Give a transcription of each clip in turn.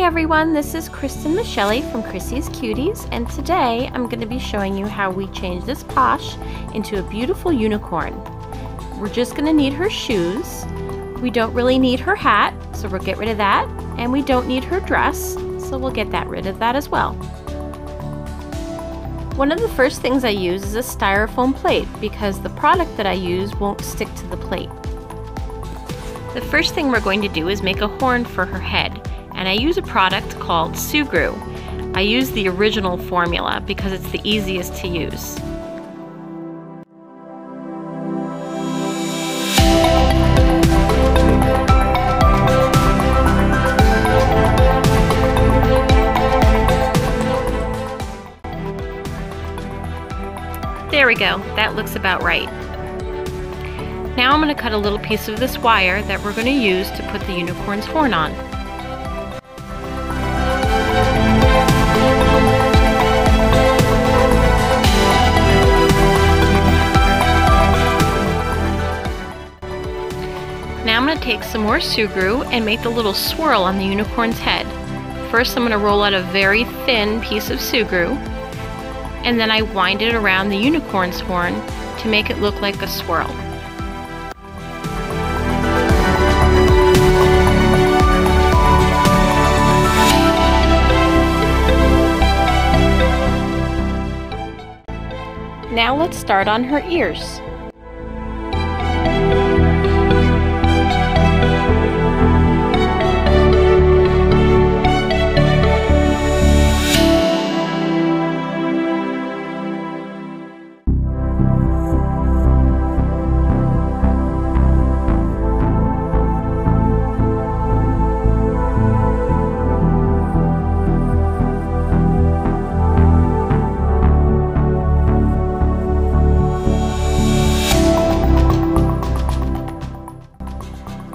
everyone, this is Kristen Michele from Chrissy's Cuties, and today I'm going to be showing you how we change this Posh into a beautiful unicorn. We're just going to need her shoes. We don't really need her hat, so we'll get rid of that, and we don't need her dress, so we'll get rid of that as well. One of the first things I use is a styrofoam plate because the product that I use won't stick to the plate. The first thing we're going to do is make a horn for her head, and I use a product called Sugru. I use the original formula because it's the easiest to use. There we go, that looks about right. Now I'm going to cut a little piece of this wire that we're going to use to put the unicorn's horn on. Now I'm going to take some more Sugru and make a little swirl on the unicorn's head. First I'm going to roll out a very thin piece of Sugru, and then I wind it around the unicorn's horn to make it look like a swirl. Now let's start on her ears.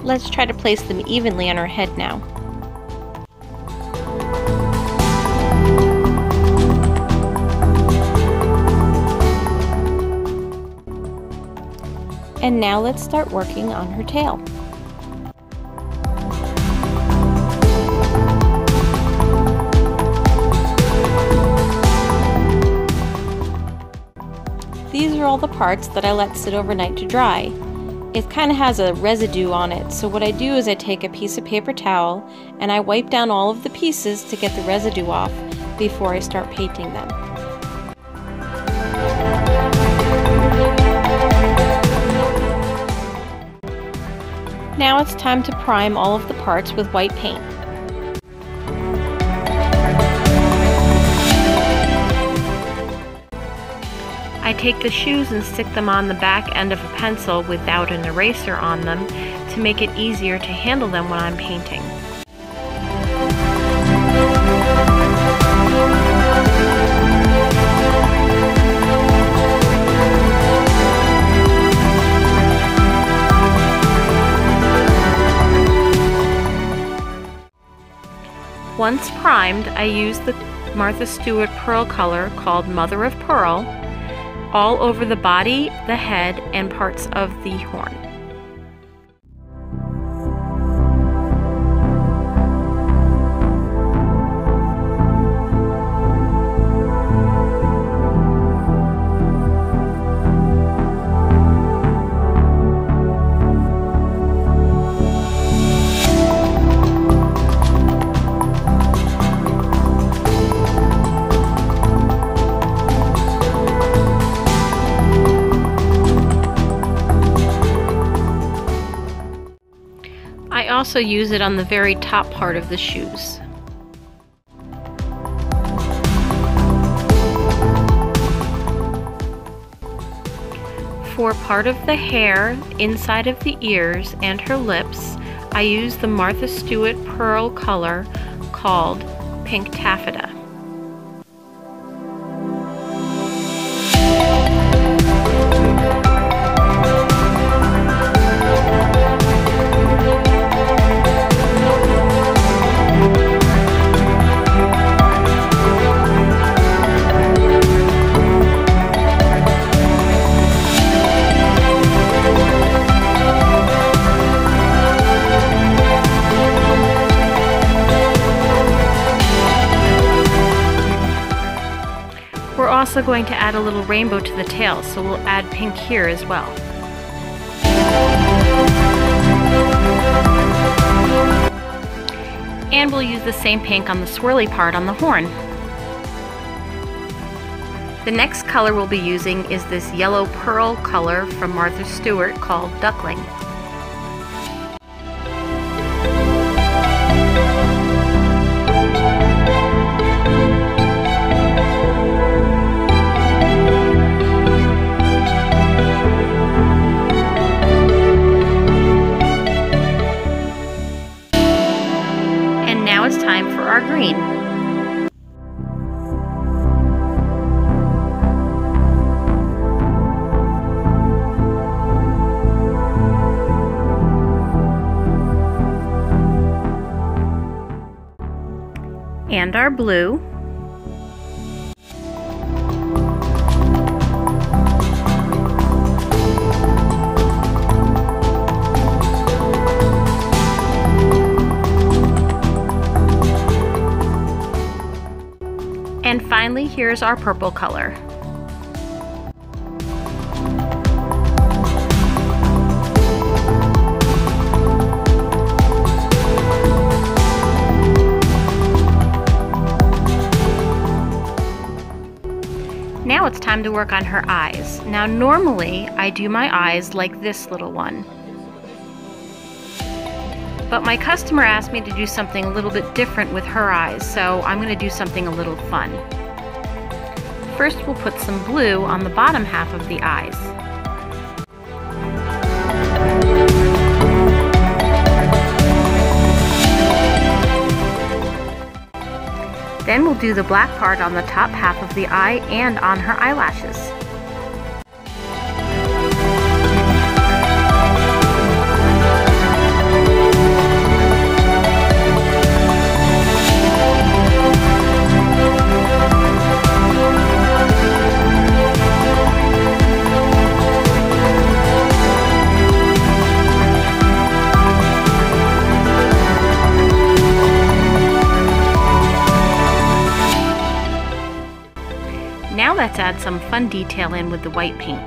Let's try to place them evenly on her head now. And now let's start working on her tail. These are all the parts that I let sit overnight to dry. It kind of has a residue on it, so what I do is I take a piece of paper towel and I wipe down all of the pieces to get the residue off before I start painting them. Now it's time to prime all of the parts with white paint. I take the shoes and stick them on the back end of a pencil without an eraser on them to make it easier to handle them when I'm painting. Once primed, I use the Martha Stewart pearl color called Mother of Pearl all over the body, the head, and parts of the horn. I also use it on the very top part of the shoes. For part of the hair, inside of the ears, and her lips, I use the Martha Stewart pearl color called Pink Taffeta. also going to add a little rainbow to the tail, so we'll add pink here as well. And we'll use the same pink on the swirly part on the horn. The next color we'll be using is this yellow pearl color from Martha Stewart called Duckling. And now it's time for our green. And our blue. And finally, here's our purple color. Now it's time to work on her eyes. Now normally I do my eyes like this little one. But my customer asked me to do something a little bit different with her eyes, so I'm going to do something a little fun. First we'll put some blue on the bottom half of the eyes. Then we'll do the black part on the top half of the eye and on her eyelashes. Now let's add some fun detail in with the white paint.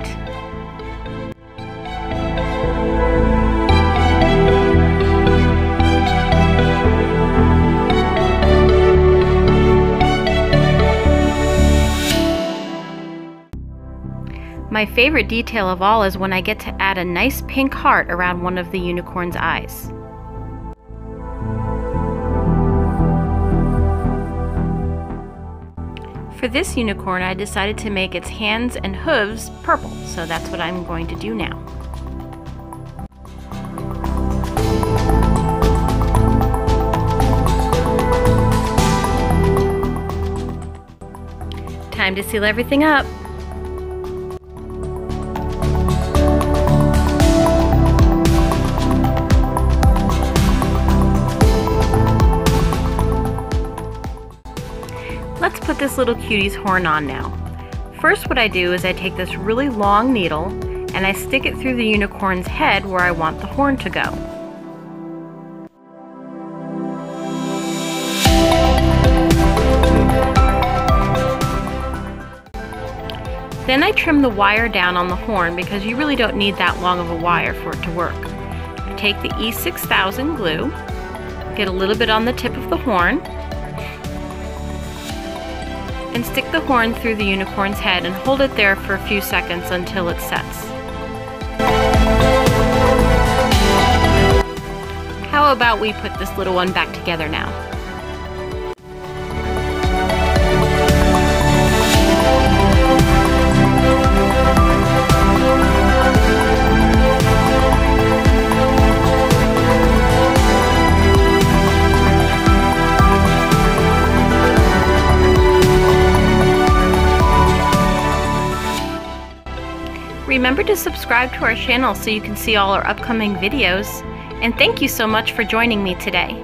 My favorite detail of all is when I get to add a nice pink heart around one of the unicorn's eyes. For this unicorn, I decided to make its hands and hooves purple, so that's what I'm going to do now. Time to seal everything up. Let's put this little cutie's horn on now. First what I do is I take this really long needle and I stick it through the unicorn's head where I want the horn to go. Then I trim the wire down on the horn because you really don't need that long of a wire for it to work. I take the E6000 glue, get a little bit on the tip of the horn, and stick the horn through the unicorn's head and hold it there for a few seconds until it sets. How about we put this little one back together now? Remember to subscribe to our channel so you can see all our upcoming videos. And thank you so much for joining me today.